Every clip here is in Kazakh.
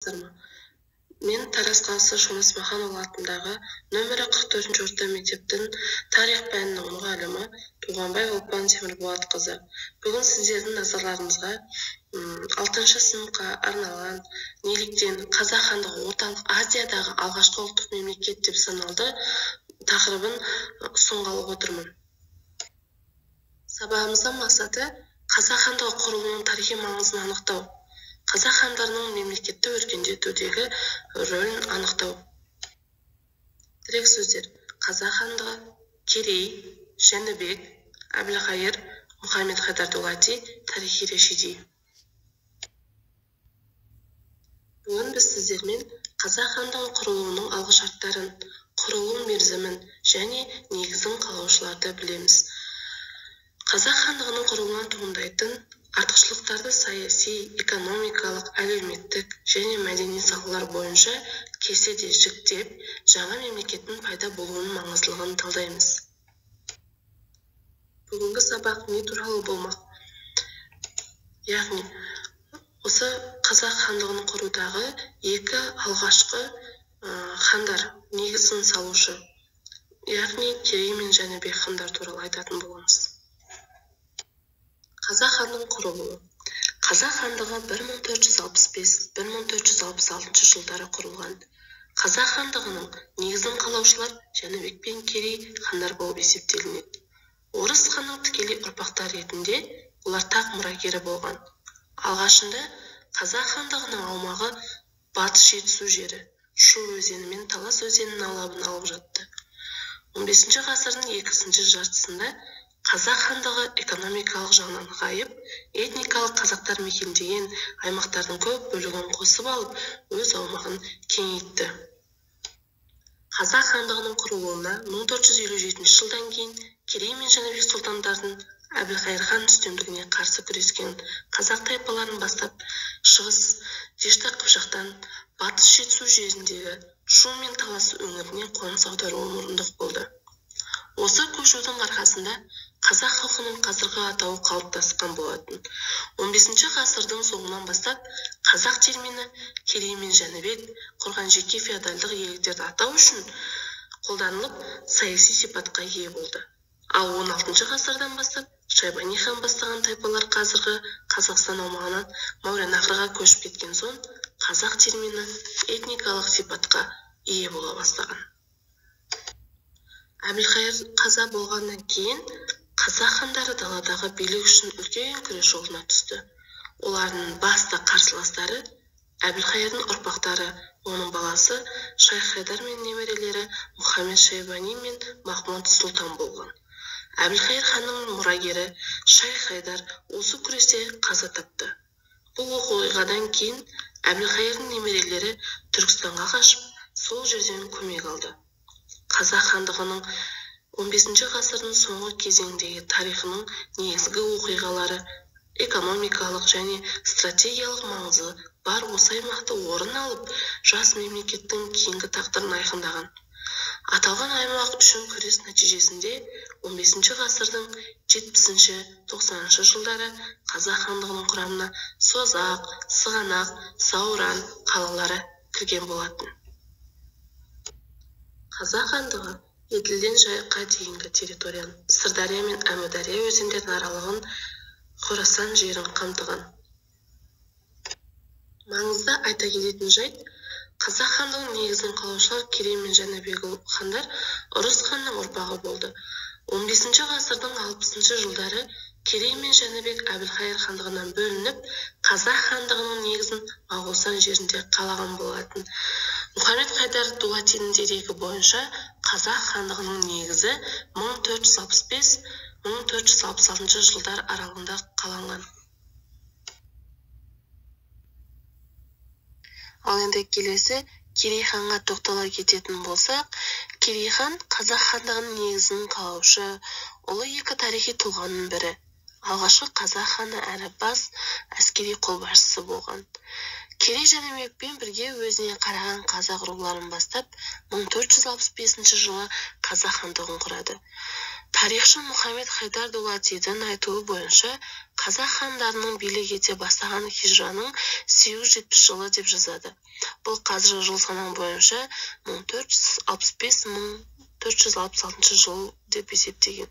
Мен Тараз қаласы Шонас Маханұлы атындағы нөмірі 44-ші орта мектептің тарих пәнінің мұғалімі Туғанбай Олпан Темірболатқызы. Бүгін сіздердің назарларыңызға 6-шы сыныпқа арналған неліктен Қазақ хандығы орталық Азиядағы алғашқы ұлттық мемлекет деп саналды тақырыбын ұсынғалы отырмын. Сабағымыздың мақсаты Қазақ хандығы құрылуының тарихи маңызын анықтау, Қазақ хандарының мемлекетті өркендетудегі рөлін анықтау. Тірек сөздер: Қазақ хандығы, Керей, Жәнібек, Әбілқайыр, Мұхаммед Хайдар Дулати, тарихи рашиди. Бүгін біз сіздермен Қазақ хандығының құрылуының алғышарттарын, құрылу мерзімін және негізін қалаушыларды білеміз. Қазақ хандығының құрылуынан туындайтын артықшылықтарды саяси, экономикалық, әлеуметтік және мәдени салалар бойынша кестеде жіктеп, жаңа мемлекеттің пайда болуының маңыздылығын талдаймыз. Бүгінгі сабақ не туралы болмақ? Яғни, осы Қазақ хандығының құрудағы екі алғашқы хандар негізін салушы, яғни Керей мен Жәнібек хандар туралы айтатын боламыз. Қазақ хандығының құрылуы. Қазақ хандығы 1465-1466 жылдары құрылған. Қазақ хандығының негізін қалаушылар Жәнібек пен Керей хандар болып есептелінеді. Орыс ханның тікелей ұрпақтары ретінде олар тақ мұрагері болған. Алғашында Қазақ хандығының аумағы батыс жетісу жері, Шу өзені мен Талас өзенінің алабын алып жатты. 15 ғасырдың екінші жартысында Қазақ хандығы экономикалық жағынан нығайып, этникалық қазақтар мекендеген аймақтардың көп бөлігін қосып алып, өз аумағын кеңейтті. Қазақ хандығының құрылуына 1457 жылдан кейін Керей мен Жәнібек сұлтандардың Әбілқайыр хан үстемдігіне қарсы күрескен қазақ тайпаларын бастап, шығыс Дешті Қыпшақтан батыс жетісу жеріндегі Шу мен Талас өңіріне қоныс аударуы мұрындық болды. Осы көшудің арқасында қазақ халқының қазіргі атауы қалыптасқан болатын. 15 ғасырдың соңынан бастап қазақ термині Керей мен Жәнібек құрған жеке феодалдық иеліктерді атау үшін қолданылып, саяси сипатқа ие болды. Ал 16 ғасырдан бастап Шайбани хан бастаған тайпалар қазіргі Қазақстан аумағынан Мауреннахрға көшіп кеткен соң, қазақ термині этникалық сипатқа ие бола бастаған. Әбілқайыр қаза болғаннан кейін қазақ хандары даладағы билік үшін үлкен күрес жолына түсті. Олардың басты қарсыластары Әбілқайырдың ұрпақтары, оның баласы Шайх Хайдар мен немерелері Мұхаммед Шайбани мен Махмуд Сұлтан болған. Әбілқайыр ханның мұрагері Шайх Хайдар осы күресте қаза тапты. Бұл оқиғадан кейін Әбілқайырдың немерелері Түркістанға қашып, сол жерден көмек алды. Қазақ хандығының 15 ғасырдың соңғы кезеңдегі тарихының негізгі оқиғалары, экономикалық және стратегиялық маңызы бар осы аймақты орын алып, жас мемлекеттің кейінгі тағдырын айқындаған. Аталған аймақ үшін күрес нәтижесінде 15 ғасырдың 70-90 жылдары Қазақ хандығының құрамына Созақ, Сығанақ, Сауран қалалары кірген болатын. Қазақ хандығы Еділден Жайыққа дейінгі территорияны, Сырдария мен Әмудария өзендерінің аралығын, Хорасан жерін қамтыған. Маңызды айта кететін жайт, Қазақ хандығының негізін қалаушылар Керей мен Жәнібек хандар Ұрыс ханның ұрпағы болды. 15 ғасырдың 60 жылдары Керей мен Жәнібек Әбілқайыр хандығынан бөлініп, Қазақ хандығының негізін Моғолстан жерінде қалаған болатын. Мұхаммед Хайдар Дулатидің дерегі бойынша Қазақ хандығының негізі 1465-1466 жылдар аралығында қаланған. Ал енді келесі Керей ханға тоқтала кететін болсақ, Керей хан Қазақ хандығының негізін қалаушы, ұлы екі тарихи тұлғаның бірі. Алғашқы қазақ ханы әрі бас әскери қолбасшысы болған. Керей Жәнібекпен бірге өзіне қараған қазақ руларын бастап, 1465 жылы қазақ хандығын құрады. Тарихшы Мұхаммед Хайдар Дулатидің айтуы бойынша, қазақ хандарының билік ете бастаған хижраның 870 жылы деп жазады. Бұл қазіргі жыл санау бойынша 1465-1466 жыл деп есептеген.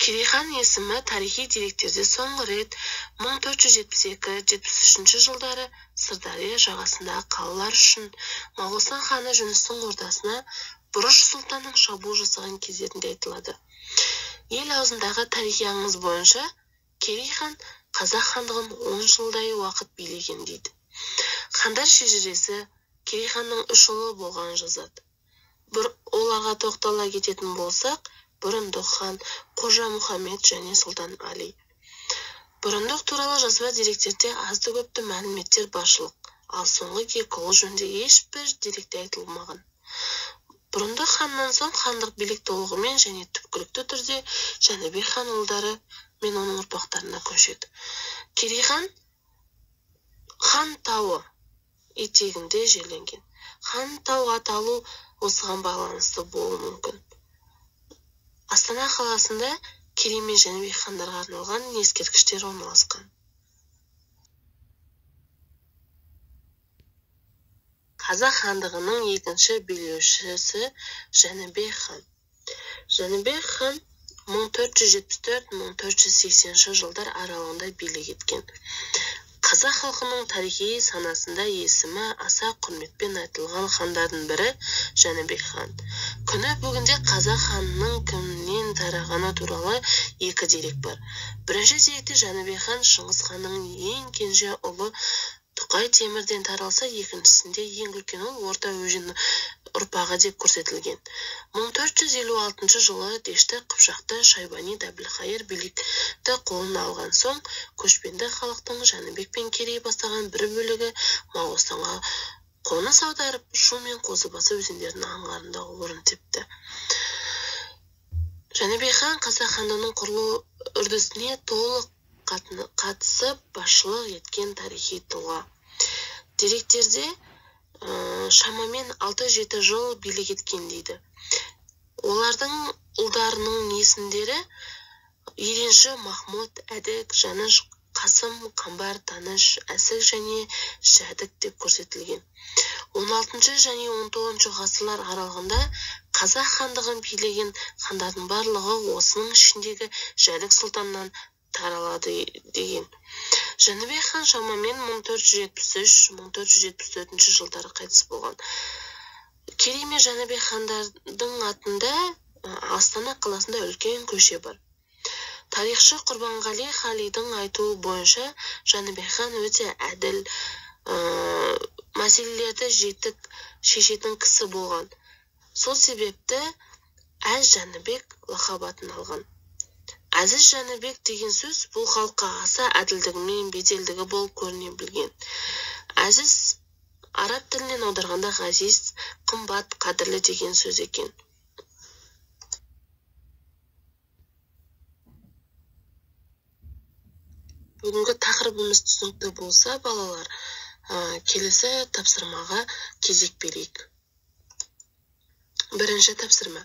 Керей хан есімі тарихи деректерде соңғы рет 1472-73 жылдары Сырдария жағасындағы қалалар үшін Моғолстан ханы Жүністің ордасына Бұрыш сұлтанның шабуыл жасаған кездерінде айтылады. Ел аузындағы тарихи аңыз бойынша, Керей хан қазақ хандығын 10 жылдай уақыт билеген дейді. Хандар шежіресі Керей ханның 3 ұлы болғанын жазады. Оларға тоқтала кететін болсақ, Бұрындық хан, Қожа Мұхаммед және Сұлтан Али. Бұрындық туралы жазба деректерде азды-көпті мәліметтер баршылық, ал соңғы екі ұлы жөнінде ешбір деректе айтылмаған. Бұрындық ханнан соң хандық билік толығымен және түпкілікті түрде Жәнібек хан ұлдары мен оның ұрпақтарына көшеді. Керей хан Хан тауы етегінде жерленген. Хан тау аталу осыған байланысты болуы мүмкін. Астана қаласында Керей мен Жәнібек хандарға арналған ескерткіштер орналасқан. Қазақ хандығының екінші билеушісі Жәнібек хан. Жәнібек хан 1474-1480 жылдар аралығында билік еткен. Қазақ халқының тарихи санасында есімі аса құрметпен айтылған хандардың бірі Жәнібек хан. Күні бүгінде қазақ ханының кімнен тарағаны туралы екі дерек бар. Бірінші деректе Жәнібек хан Шыңғыс ханның ең кенже ұлы Тұқай Темірден таралса, екіншісінде ең үлкен ұл Орта Өзен ұрпағы деп көрсетілген. 1456 жылы Дешті Қыпшақты Шайбани Әбілқайыр билікті қолына алған соң, көшпенді халықтың Жәнібек пен Керей бастаған бір бөлігі Моғолстанға қоныс аударып, Шу мен Қозыбасы өзендерінің аңғарында орын тепті. Жәнібек хан қазақ хандығының құрылу үрдісіне толық қатысып басшылық еткен тарихи тұлға. Деректерде шамамен 6-7 жыл билік еткен дейді. Олардың ұлдарының есімдері Еренші, Махмұд, Әдік, Жаныш, Қасым, Қамбар, Таныш, Әсік және Жәдік деп көрсетілген. 16 және 19 ғасырлар аралығында қазақ хандығын билеген хандардың барлығы осының ішіндегі Жәдік сұлтаннан таралады деген. Жәнібек хан шамамен 1473-1474 жылдары қайтыс болған. Керей мен Жәнібек хандардың атында Астана қаласында үлкен көше бар. Тарихшы Құрбанғали Халидың айтуы бойынша Жәнібек хан өте әділ, мәселелерді жетік шешетін кісі болған. Сол себепті Әз Жәнібек лақабатын алған. Әзіз Жәнібек деген сөз бұл халыққа аса әділдігімен беделдігі болып көріне білген. Әзіз араб тілінен аударғанда ғазиз, қымбат, қадірлі деген сөз екен. Бүгінгі тақырыбымыз түсінікті болса, балалар, келесі тапсырмаға кезек берейік. Бірінші тапсырма.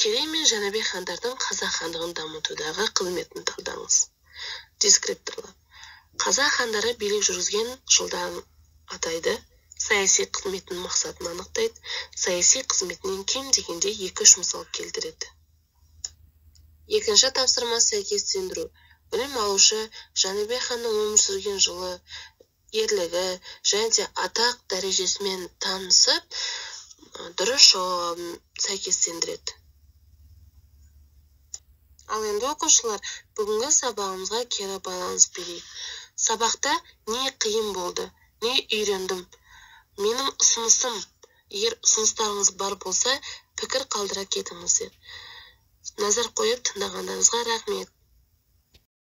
Керей мен Жәнібек хандардың қазақ хандығын дамытудағы қызметін талдаңыз. Дескрипторлар. Қазақ хандары билік жүргізген жылдан атайды, саяси қызметтің мақсатын анықтайды, саяси қызметінен кем дегенде 2-3 мысал келтіреді. Екінші тапсырма сәйкестендіру. Білім алушы Жәнібек ханның өмір сүрген жылы, ерлігі және атақ дәрежесімен танысып, дұрыс жауабын сәйкестендіреді. Ал енді оқушылар, бүгінгі сабағымызға кері байланыс берейік. Сабақта не қиын болды, не үйрендім? Менің ұсынысым, егер ұсыныстарыңыз бар болса, пікір қалдыра кетіңіздер. Назар қойып тыңдағандарыңызға рахмет.